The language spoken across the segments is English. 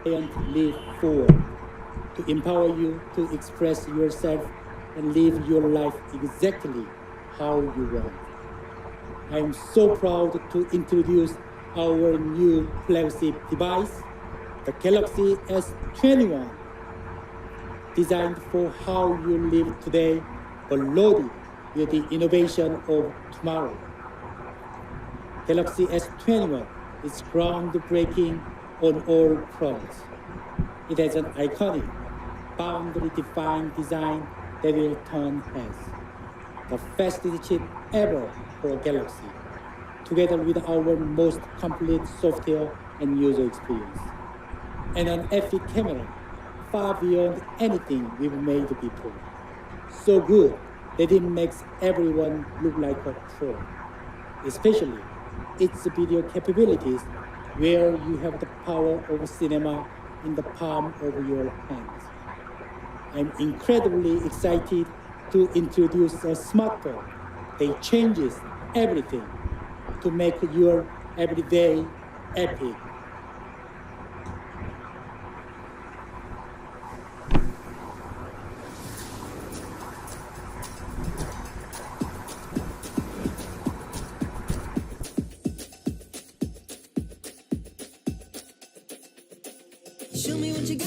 client live for, to empower you to express yourself and live your life exactly how you want. I am so proud to introduce our new flagship device, the Galaxy S21, designed for how you live today, but loaded with the innovation of tomorrow. Galaxy S21 is groundbreaking on all fronts. It has an iconic, boundary-defined design that will turn heads. The fastest chip ever for Galaxy, together with our most complete software and user experience. And an epic camera, far beyond anything we've made before. So good that it makes everyone look like a pro. Especially its video capabilities, where you have the power of cinema in the palm of your hands. I'm incredibly excited to introduce a smartphone that changes everything to make your everyday epic. Show me what you got.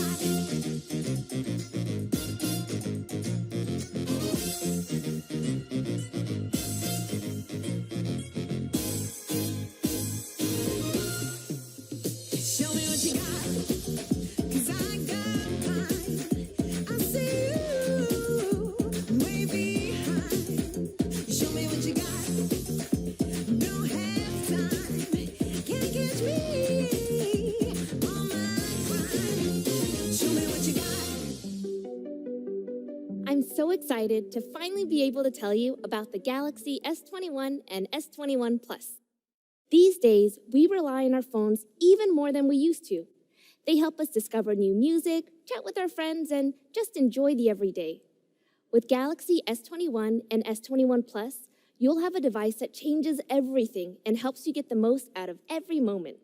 Show me what you got. 'Cause I got mine. I see you way behind. Show me what you got. Don't have time. Can't catch me on my grind. Show me what you got. I'm so excited to finally be able to tell you about the Galaxy S21 and S21 Plus. These days, we rely on our phones even more than we used to. They help us discover new music, chat with our friends, and just enjoy the everyday. With Galaxy S21 and S21 Plus, you'll have a device that changes everything and helps you get the most out of every moment.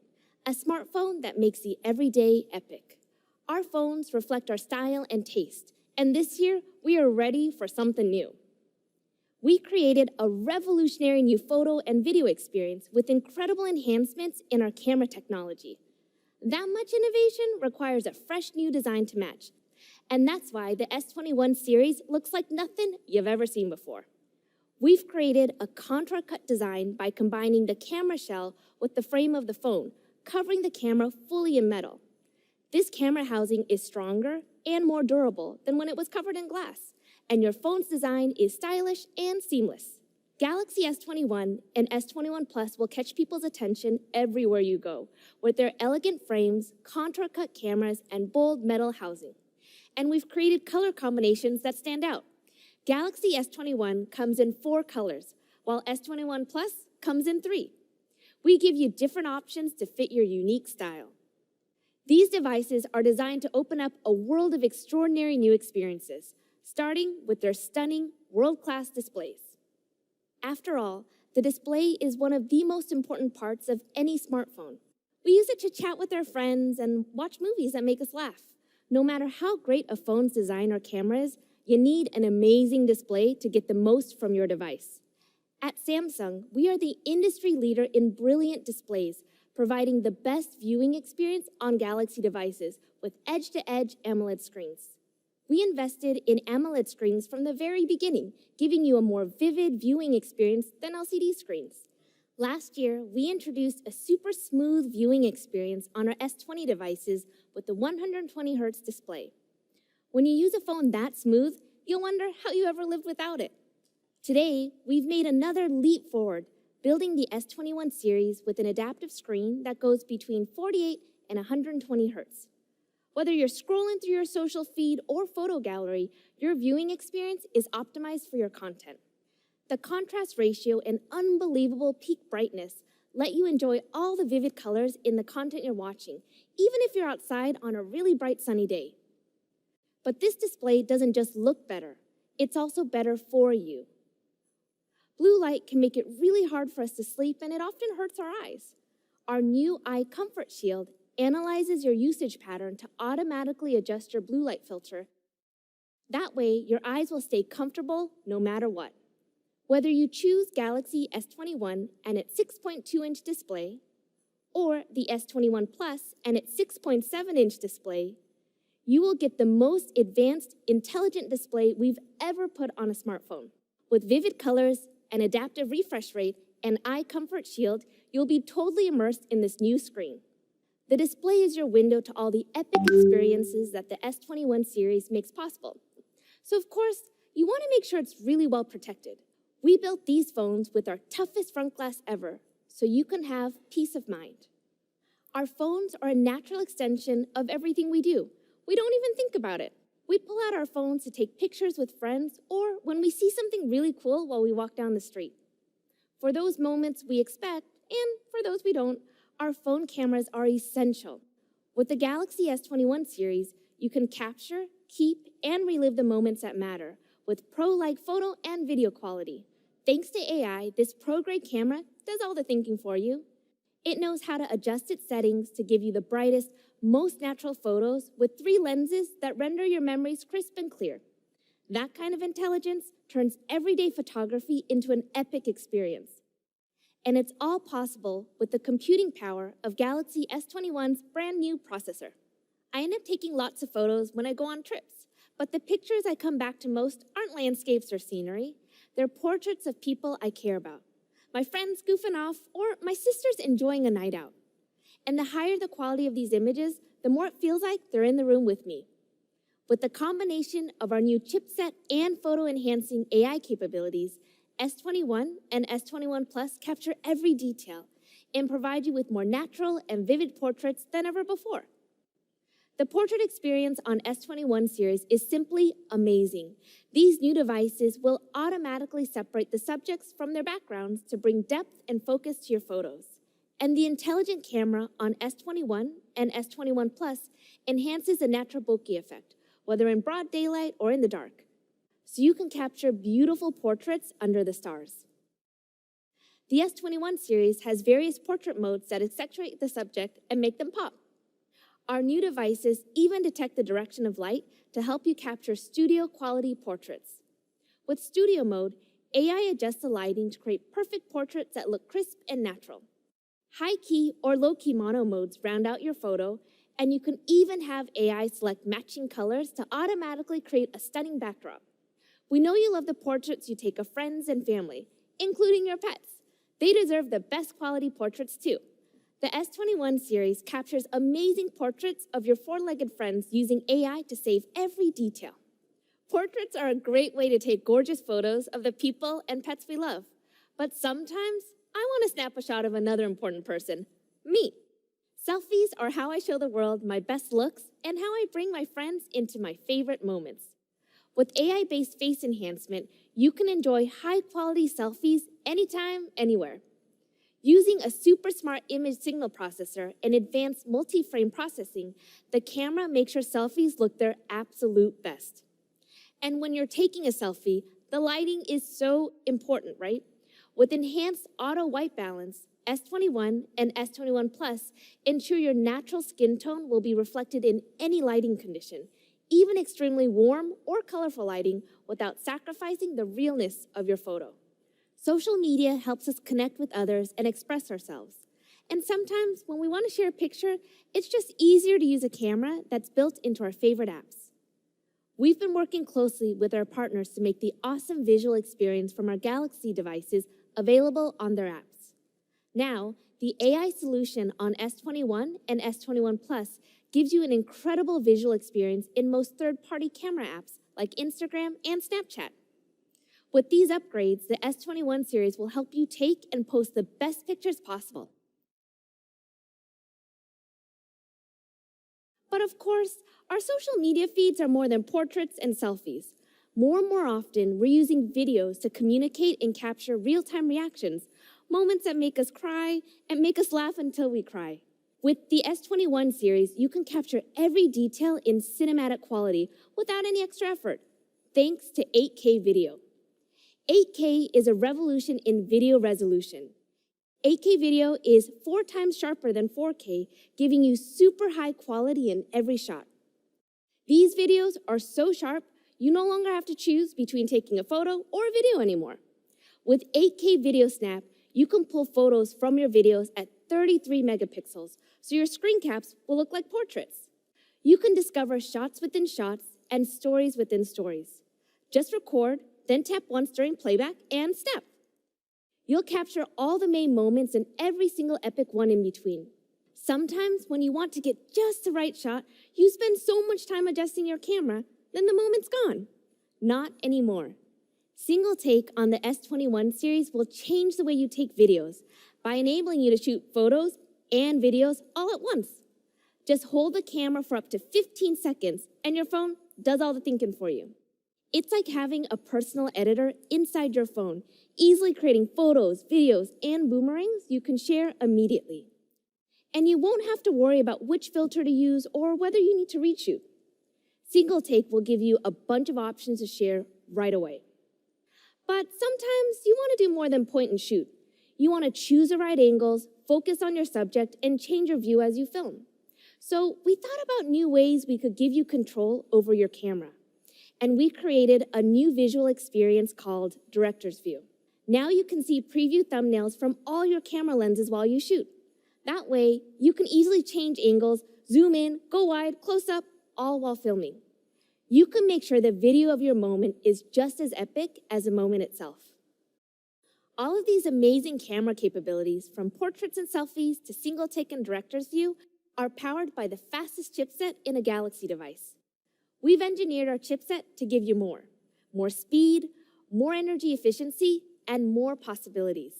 A smartphone that makes the everyday epic. Our phones reflect our style and taste, and this year, we are ready for something new. We created a revolutionary new photo and video experience with incredible enhancements in our camera technology. That much innovation requires a fresh new design to match, and that's why the S21 series looks like nothing you've ever seen before. We've created a contra-cut design by combining the camera shell with the frame of the phone, covering the camera fully in metal. This camera housing is stronger and more durable than when it was covered in glass, and your phone's design is stylish and seamless. Galaxy S21 and S21 Plus will catch people's attention everywhere you go, with their elegant frames, contra-cut cameras, and bold metal housing. And we've created color combinations that stand out. Galaxy S21 comes in 4 colors, while S21 Plus comes in 3. We give you different options to fit your unique style. These devices are designed to open up a world of extraordinary new experiences, starting with their stunning, world-class displays. After all, the display is one of the most important parts of any smartphone. We use it to chat with our friends and watch movies that make us laugh. No matter how great a phone's design or camera is, you need an amazing display to get the most from your device. At Samsung, we are the industry leader in brilliant displays, providing the best viewing experience on Galaxy devices with edge-to-edge AMOLED screens. We invested in AMOLED screens from the very beginning, giving you a more vivid viewing experience than LCD screens. Last year, we introduced a super smooth viewing experience on our S20 devices with the 120 Hz display. When you use a phone that smooth, you'll wonder how you ever lived without it. Today, we've made another leap forward, building the S21 series with an adaptive screen that goes between 48 and 120 Hz. Whether you're scrolling through your social feed or photo gallery, your viewing experience is optimized for your content. The contrast ratio and unbelievable peak brightness let you enjoy all the vivid colors in the content you're watching, even if you're outside on a really bright sunny day. But this display doesn't just look better, it's also better for you. Blue light can make it really hard for us to sleep, and it often hurts our eyes. Our new Eye Comfort Shield analyzes your usage pattern to automatically adjust your blue light filter. That way, your eyes will stay comfortable no matter what. Whether you choose Galaxy S21 and its 6.2-inch display, or the S21 Plus and its 6.7-inch display, you will get the most advanced, intelligent display we've ever put on a smartphone. With vivid colors, an adaptive refresh rate, and eye comfort shield, you'll be totally immersed in this new screen. The display is your window to all the epic experiences that the S21 series makes possible. So of course, you want to make sure it's really well protected. We built these phones with our toughest front glass ever, so you can have peace of mind. Our phones are a natural extension of everything we do. We don't even think about it. We pull out our phones to take pictures with friends or when we see something really cool while we walk down the street. For those moments we expect, and for those we don't, our phone cameras are essential. With the Galaxy S21 series, you can capture, keep, and relive the moments that matter with pro-like photo and video quality. Thanks to AI, this pro-grade camera does all the thinking for you. It knows how to adjust its settings to give you the brightest, most natural photos with 3 lenses that render your memories crisp and clear. That kind of intelligence turns everyday photography into an epic experience. And it's all possible with the computing power of Galaxy S21's brand new processor. I end up taking lots of photos when I go on trips, but the pictures I come back to most aren't landscapes or scenery. They're portraits of people I care about. My friends goofing off, or my sisters enjoying a night out. And the higher the quality of these images, the more it feels like they're in the room with me. With the combination of our new chipset and photo-enhancing AI capabilities, S21 and S21 Plus capture every detail and provide you with more natural and vivid portraits than ever before. The portrait experience on S21 series is simply amazing. These new devices will automatically separate the subjects from their backgrounds to bring depth and focus to your photos. And the intelligent camera on S21 and S21 Plus enhances the natural bokeh effect, whether in broad daylight or in the dark. So you can capture beautiful portraits under the stars. The S21 series has various portrait modes that accentuate the subject and make them pop. Our new devices even detect the direction of light to help you capture studio-quality portraits. With Studio Mode, AI adjusts the lighting to create perfect portraits that look crisp and natural. High-key or low-key mono modes round out your photo, and you can even have AI select matching colors to automatically create a stunning backdrop. We know you love the portraits you take of friends and family, including your pets. They deserve the best quality portraits too. The S21 series captures amazing portraits of your 4-legged friends using AI to save every detail. Portraits are a great way to take gorgeous photos of the people and pets we love. But sometimes, I want to snap a shot of another important person, me. Selfies are how I show the world my best looks and how I bring my friends into my favorite moments. With AI-based face enhancement, you can enjoy high-quality selfies anytime, anywhere. Using a super smart image signal processor and advanced multi-frame processing, the camera makes your selfies look their absolute best. And when you're taking a selfie, the lighting is so important, right? With enhanced auto white balance, S21 and S21 Plus ensure your natural skin tone will be reflected in any lighting condition, even extremely warm or colorful lighting, without sacrificing the realness of your photo. Social media helps us connect with others and express ourselves. And sometimes when we want to share a picture, it's just easier to use a camera that's built into our favorite apps. We've been working closely with our partners to make the awesome visual experience from our Galaxy devices available on their apps. Now, the AI solution on S21 and S21 Plus gives you an incredible visual experience in most third-party camera apps like Instagram and Snapchat. With these upgrades, the S21 series will help you take and post the best pictures possible. But of course, our social media feeds are more than portraits and selfies. More and more often, we're using videos to communicate and capture real-time reactions, moments that make us cry and make us laugh until we cry. With the S21 series, you can capture every detail in cinematic quality without any extra effort, thanks to 8K video. 8K is a revolution in video resolution. 8K video is 4 times sharper than 4K, giving you super high quality in every shot. These videos are so sharp, you no longer have to choose between taking a photo or a video anymore. With 8K Video Snap, you can pull photos from your videos at 33 megapixels, so your screen caps will look like portraits. You can discover shots within shots and stories within stories. Just record, then tap once during playback, and snap. You'll capture all the main moments and every single epic one in between. Sometimes, when you want to get just the right shot, you spend so much time adjusting your camera, then the moment's gone. Not anymore. Single Take on the S21 series will change the way you take videos by enabling you to shoot photos and videos all at once. Just hold the camera for up to 15 seconds and your phone does all the thinking for you. It's like having a personal editor inside your phone, easily creating photos, videos, and boomerangs you can share immediately. And you won't have to worry about which filter to use or whether you need to reshoot. Single Take will give you a bunch of options to share right away. But sometimes you want to do more than point and shoot. You want to choose the right angles, focus on your subject, and change your view as you film. So we thought about new ways we could give you control over your camera. And we created a new visual experience called Director's View. Now you can see preview thumbnails from all your camera lenses while you shoot. That way, you can easily change angles, zoom in, go wide, close up, all while filming. You can make sure the video of your moment is just as epic as the moment itself. All of these amazing camera capabilities, from portraits and selfies to Single Take and Director's View, are powered by the fastest chipset in a Galaxy device. We've engineered our chipset to give you more speed, more energy efficiency, and more possibilities.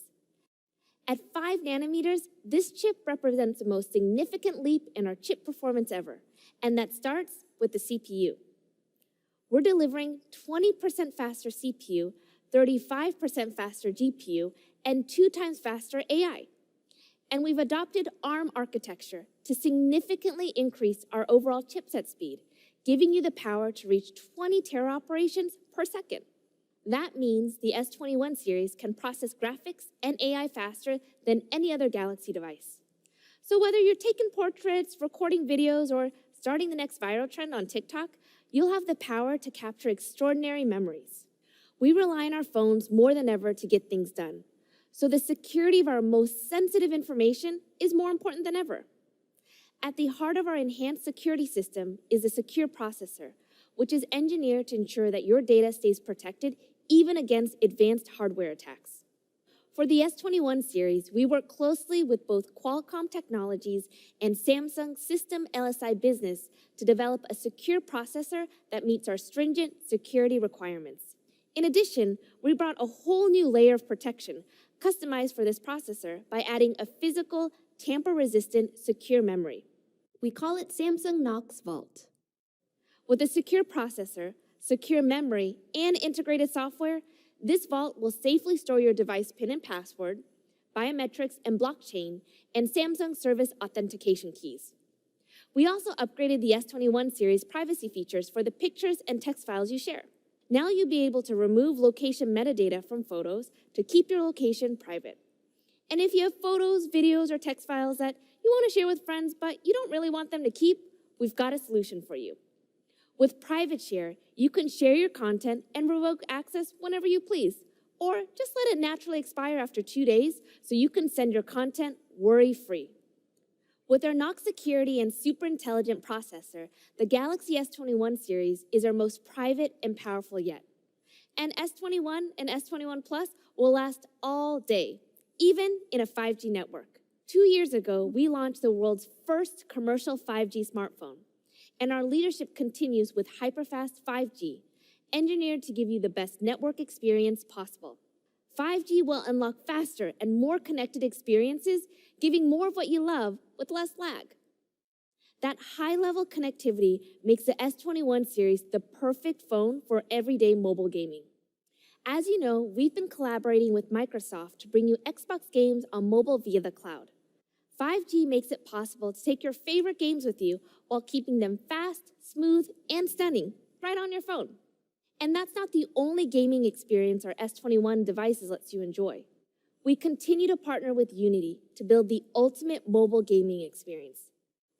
At 5 nanometers, this chip represents the most significant leap in our chip performance ever, and that starts with the CPU. We're delivering 20% faster CPU, 35% faster GPU, and 2 times faster AI. And we've adopted ARM architecture to significantly increase our overall chipset speed, giving you the power to reach 20 tera operations per second. That means the S21 series can process graphics and AI faster than any other Galaxy device. So whether you're taking portraits, recording videos, or starting the next viral trend on TikTok, you'll have the power to capture extraordinary memories. We rely on our phones more than ever to get things done. So the security of our most sensitive information is more important than ever. At the heart of our enhanced security system is a secure processor, which is engineered to ensure that your data stays protected even against advanced hardware attacks. For the S21 series, we work closely with both Qualcomm Technologies and Samsung System LSI Business to develop a secure processor that meets our stringent security requirements. In addition, we brought a whole new layer of protection customized for this processor by adding a physical, tamper-resistant secure memory. We call it Samsung Knox Vault. With a secure processor, secure memory, and integrated software, this vault will safely store your device PIN and password, biometrics and blockchain, and Samsung Service Authentication keys. We also upgraded the S21 series privacy features for the pictures and text files you share. Now you'll be able to remove location metadata from photos to keep your location private. And if you have photos, videos, or text files that you want to share with friends but you don't really want them to keep, we've got a solution for you. With Private Share, you can share your content and revoke access whenever you please, or just let it naturally expire after 2 days so you can send your content worry-free. With our Knox security and super intelligent processor, the Galaxy S21 series is our most private and powerful yet. And S21 and S21 Plus will last all day, even in a 5G network. 2 years ago, we launched the world's first commercial 5G smartphone. And our leadership continues with hyperfast 5G, engineered to give you the best network experience possible. 5G will unlock faster and more connected experiences, giving more of what you love with less lag. That high-level connectivity makes the S21 series the perfect phone for everyday mobile gaming. As you know, we've been collaborating with Microsoft to bring you Xbox games on mobile via the cloud. 5G makes it possible to take your favorite games with you while keeping them fast, smooth, and stunning right on your phone. And that's not the only gaming experience our S21 devices lets you enjoy. We continue to partner with Unity to build the ultimate mobile gaming experience.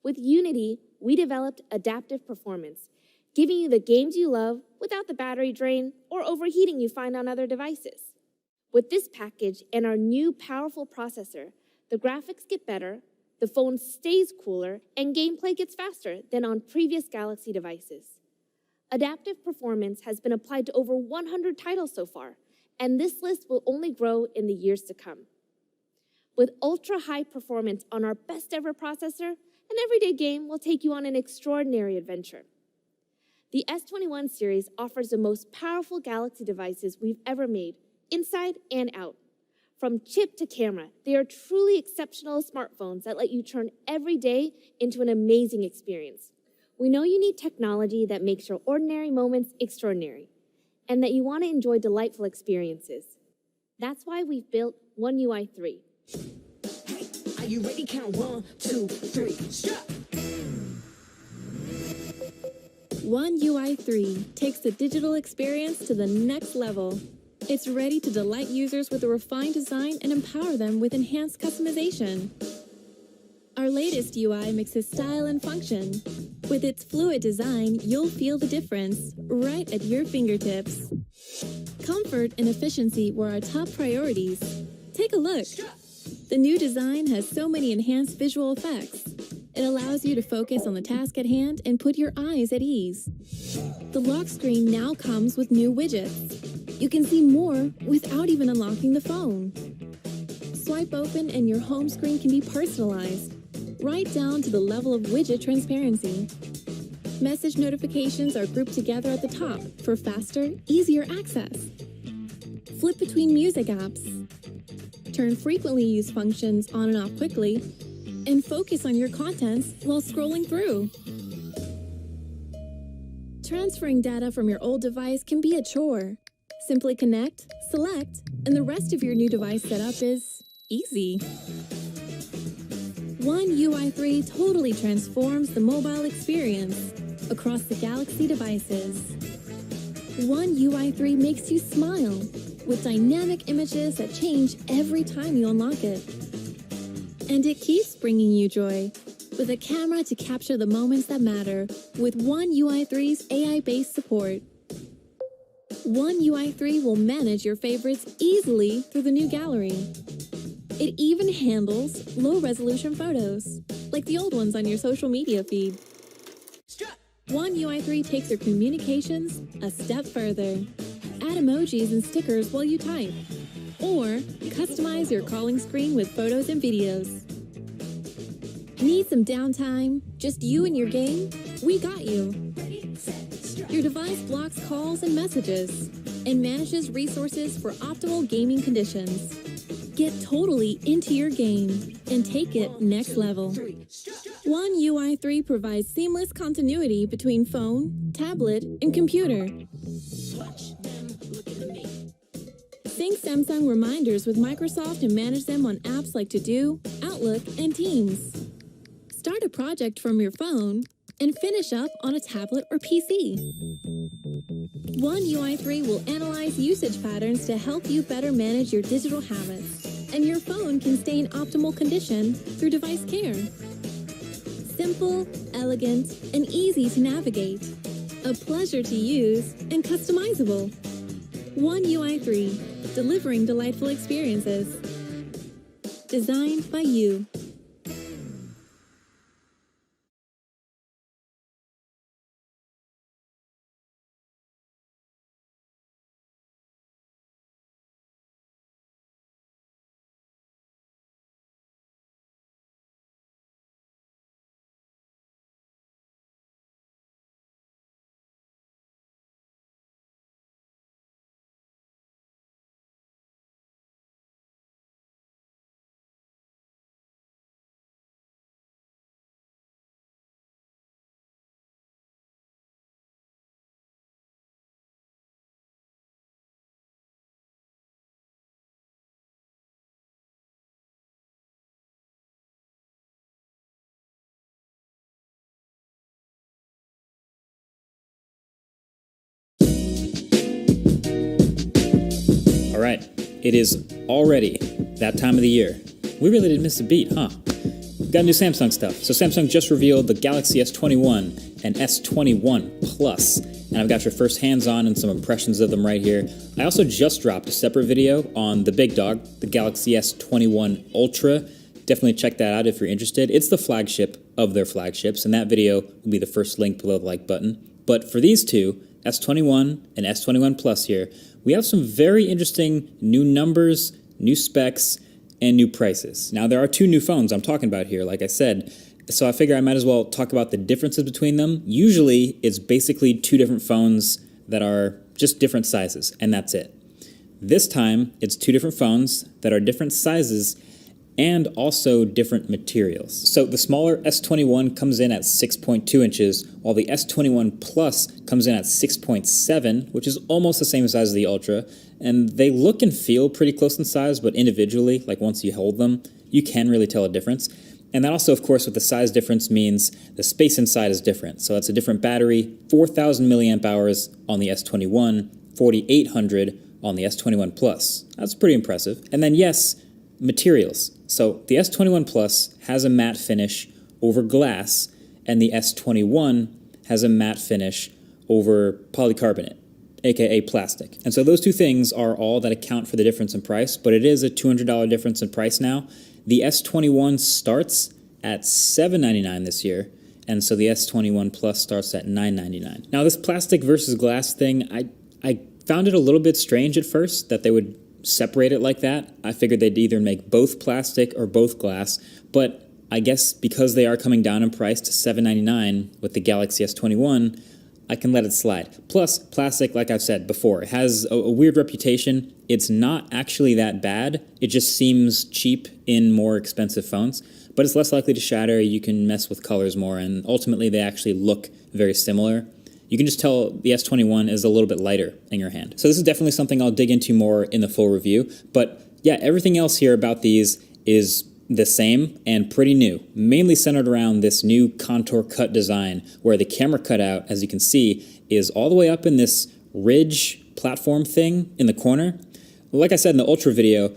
With Unity, we developed adaptive performance, giving you the games you love without the battery drain or overheating you find on other devices. With this package and our new powerful processor, the graphics get better, the phone stays cooler, and gameplay gets faster than on previous Galaxy devices. Adaptive performance has been applied to over 100 titles so far, and this list will only grow in the years to come. With ultra-high performance on our best-ever processor, an everyday game will take you on an extraordinary adventure. The S21 series offers the most powerful Galaxy devices we've ever made, inside and out. From chip to camera, they are truly exceptional smartphones that let you turn every day into an amazing experience. We know you need technology that makes your ordinary moments extraordinary, and that you want to enjoy delightful experiences. That's why we've built One UI 3. Are you ready? Count 1, 2, 3, strap! One UI 3 takes the digital experience to the next level. It's ready to delight users with a refined design and empower them with enhanced customization. Our latest UI mixes style and function. With its fluid design, you'll feel the difference right at your fingertips. Comfort and efficiency were our top priorities. Take a look. The new design has so many enhanced visual effects. It allows you to focus on the task at hand and put your eyes at ease. The lock screen now comes with new widgets. You can see more without even unlocking the phone. Swipe open and your home screen can be personalized, right down to the level of widget transparency. Message notifications are grouped together at the top for faster, easier access. Flip between music apps. Turn frequently used functions on and off quickly, and focus on your contents while scrolling through. Transferring data from your old device can be a chore. Simply connect, select, and the rest of your new device setup is easy. One UI 3 totally transforms the mobile experience across the Galaxy devices. One UI 3 makes you smile with dynamic images that change every time you unlock it. And it keeps bringing you joy with a camera to capture the moments that matter with One UI 3's AI-based support. One UI 3 will manage your favorites easily through the new gallery. It even handles low-resolution photos, like the old ones on your social media feed. One UI 3 takes your communications a step further. Add emojis and stickers while you type, or customize your calling screen with photos and videos. Need some downtime? Just you and your game? We got you. Your device blocks calls and messages and manages resources for optimal gaming conditions. Get totally into your game and take it next level. One UI 3 provides seamless continuity between phone, tablet, and computer. Sync Samsung reminders with Microsoft and manage them on apps like To Do, Outlook, and Teams. Start a project from your phone and finish up on a tablet or PC. One UI 3 will analyze usage patterns to help you better manage your digital habits, and your phone can stay in optimal condition through device care. Simple, elegant, and easy to navigate. A pleasure to use and customizable. One UI 3, delivering delightful experiences. Designed by you. All right, It is already that time of the year. We really didn't miss a beat, huh? We've got new Samsung stuff. So Samsung just revealed the Galaxy S21 and S21 Plus, and I've got your first hands-on and some impressions of them right here. I also just dropped a separate video on the big dog, the Galaxy S21 Ultra. Definitely check that out if you're interested. It's the flagship of their flagships, and that video will be the first link below the like button. But for these two, S21 and S21 Plus here, we have some very interesting new numbers, new specs, and new prices. Now, there are two new phones I'm talking about here, like I said, so I figure I might as well talk about the differences between them. Usually, it's basically two different phones that are just different sizes, and that's it. This time, it's two different phones that are different sizes and also different materials. So the smaller S21 comes in at 6.2 inches, while the S21 Plus comes in at 6.7, which is almost the same size as the Ultra, and they look and feel pretty close in size, but individually, like once you hold them, you can really tell a difference. And that also, of course, with the size difference means the space inside is different. So that's a different battery, 4,000 milliamp hours on the S21, 4,800 on the S21 Plus. That's pretty impressive. And then yes, materials. So the S21 Plus has a matte finish over glass, and the S21 has a matte finish over polycarbonate, aka plastic. And so those two things are all that account for the difference in price, but it is a $200 difference in price now. The S21 starts at $799 this year, and so the S21 Plus starts at $999. Now this plastic versus glass thing, I found it a little bit strange at first that they would separate it like that. I figured they'd either make both plastic or both glass, but I guess because they are coming down in price to $799 with the Galaxy S21, I can let it slide. Plus, plastic, like I've said before, has a weird reputation. It's not actually that bad. It just seems cheap in more expensive phones, but it's less likely to shatter. You can mess with colors more, and ultimately they actually look very similar. You can just tell the S21 is a little bit lighter in your hand. So this is definitely something I'll dig into more in the full review. But yeah, everything else here about these is the same and pretty new, mainly centered around this new contour cut design where the camera cutout, as you can see, is all the way up in this ridge platform thing in the corner. Like I said in the Ultra video,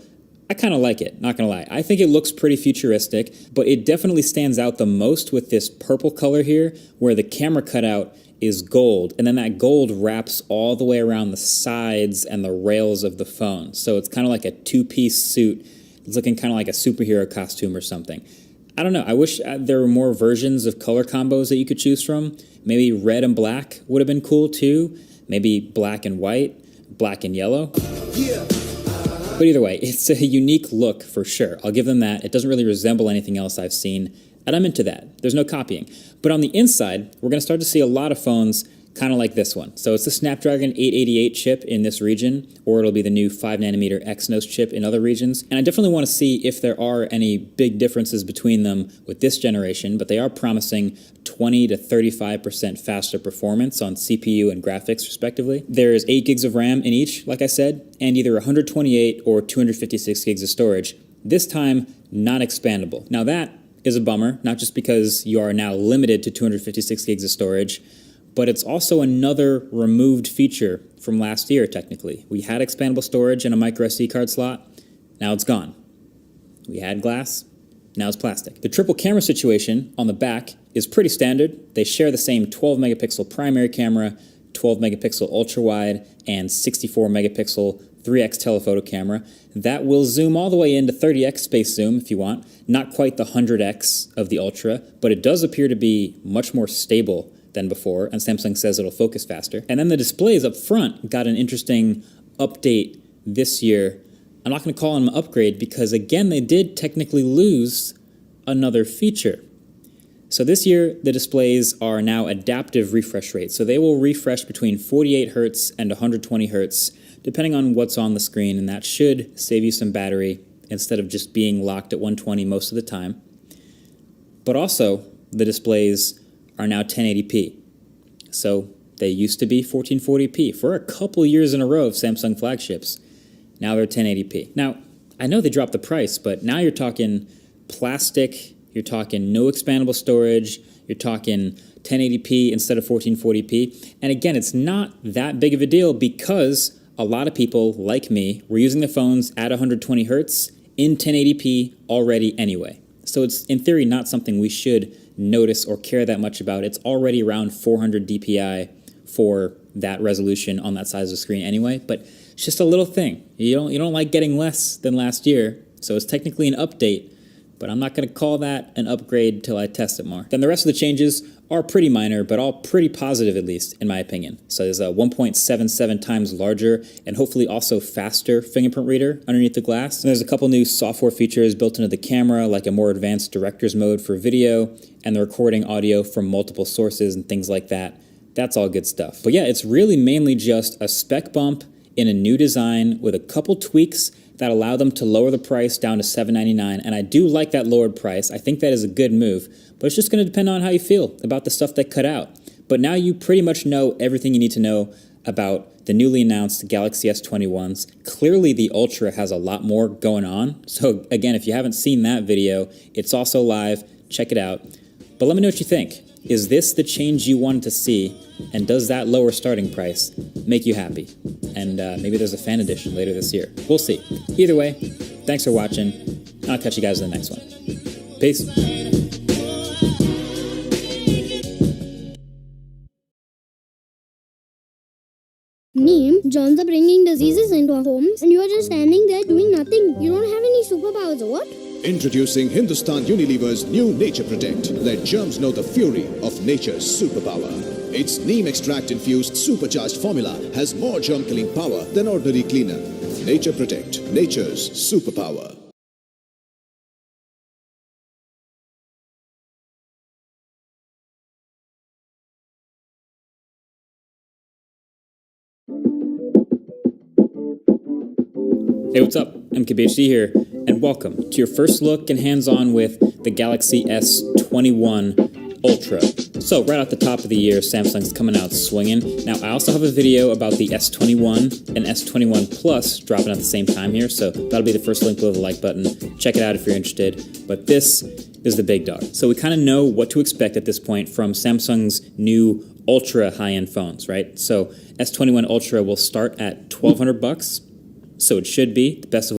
I kind of like it, not gonna lie. I think it looks pretty futuristic, but it definitely stands out the most with this purple color here where the camera cutout is gold, and then that gold wraps all the way around the sides and the rails of the phone. So it's kind of like a two-piece suit. It's looking kind of like a superhero costume or something. I don't know. I wish there were more versions of color combos that you could choose from. Maybe red and black would have been cool too. Maybe black and white, black and yellow. Yeah. But either way, it's a unique look for sure. I'll give them that. It doesn't really resemble anything else I've seen, and I'm into that. There's no copying. But on the inside, we're going to start to see a lot of phones kind of like this one. So it's the Snapdragon 888 chip in this region, or it'll be the new 5nm Exynos chip in other regions. And I definitely want to see if there are any big differences between them with this generation, but they are promising 20 to 35% faster performance on CPU and graphics, respectively. There's 8 gigs of RAM in each, like I said, and either 128 or 256 gigs of storage. This time, not expandable. Now that is a bummer, not just because you are now limited to 256 gigs of storage, but it's also another removed feature from last year, technically. We had expandable storage and a micro SD card slot. Now it's gone. We had glass. Now it's plastic. The triple camera situation on the back is pretty standard. They share the same 12 megapixel primary camera, 12 megapixel ultra wide, and 64 megapixel 3x telephoto camera. That will zoom all the way into 30x space zoom if you want. Not quite the 100x of the Ultra, but it does appear to be much more stable than before, and Samsung says it'll focus faster. And then the displays up front got an interesting update this year. I'm not going to call them an upgrade because, again, they did technically lose another feature. So this year, the displays are now adaptive refresh rates. So they will refresh between 48 Hz and 120 Hz, depending on what's on the screen, and that should save you some battery instead of just being locked at 120 most of the time. But also, the displays are now 1080p. So they used to be 1440p for a couple years in a row of Samsung flagships. Now they're 1080p. Now, I know they dropped the price, but now you're talking plastic, you're talking no expandable storage, you're talking 1080p instead of 1440p. And again, it's not that big of a deal because a lot of people, like me, were using the phones at 120 hertz in 1080p already anyway. So it's, in theory, not something we should notice or care that much about. It's already around 400 dpi for that resolution on that size of screen anyway, but it's just a little thing. You don't like getting less than last year, so it's technically an update, but I'm not going to call that an upgrade till I test it more. Then the rest of the changes are pretty minor, but all pretty positive, at least, in my opinion. So there's a 1.77 times larger and hopefully also faster fingerprint reader underneath the glass. And there's a couple new software features built into the camera, like a more advanced director's mode for video and the recording audio from multiple sources and things like that. That's all good stuff. But yeah, it's really mainly just a spec bump in a new design with a couple tweaks that allow them to lower the price down to $799, and I do like that lowered price. I think that is a good move, but it's just going to depend on how you feel about the stuff they cut out. But now you pretty much know everything you need to know about the newly announced Galaxy S21s. Clearly the Ultra has a lot more going on, so again, if you haven't seen that video, it's also live. Check it out. But let me know what you think. Is this the change you wanted to see, and does that lower starting price make you happy? And maybe there's a fan edition later this year. We'll see. Either way, thanks for watching. I'll catch you guys in the next one. Peace. Neem, germs are bringing diseases into our homes, and you are just standing there doing nothing. You don't have any superpowers, or what? Introducing Hindustan Unilever's new Nature Protect. Let germs know the fury of nature's superpower. Its neem extract infused supercharged formula has more germ killing power than ordinary cleaner. Nature Protect, nature's superpower. Hey, what's up? MKBHD here, and welcome to your first look and hands-on with the Galaxy S21 Ultra. So, right off the top of the year, Samsung's coming out swinging. Now, I also have a video about the S21 and S21 Plus dropping at the same time here, so that'll be the first link below the like button. Check it out if you're interested. But this is the big dog. So we kind of know what to expect at this point from Samsung's new ultra high-end phones, right? So S21 Ultra will start at $1,200, so it should be the best of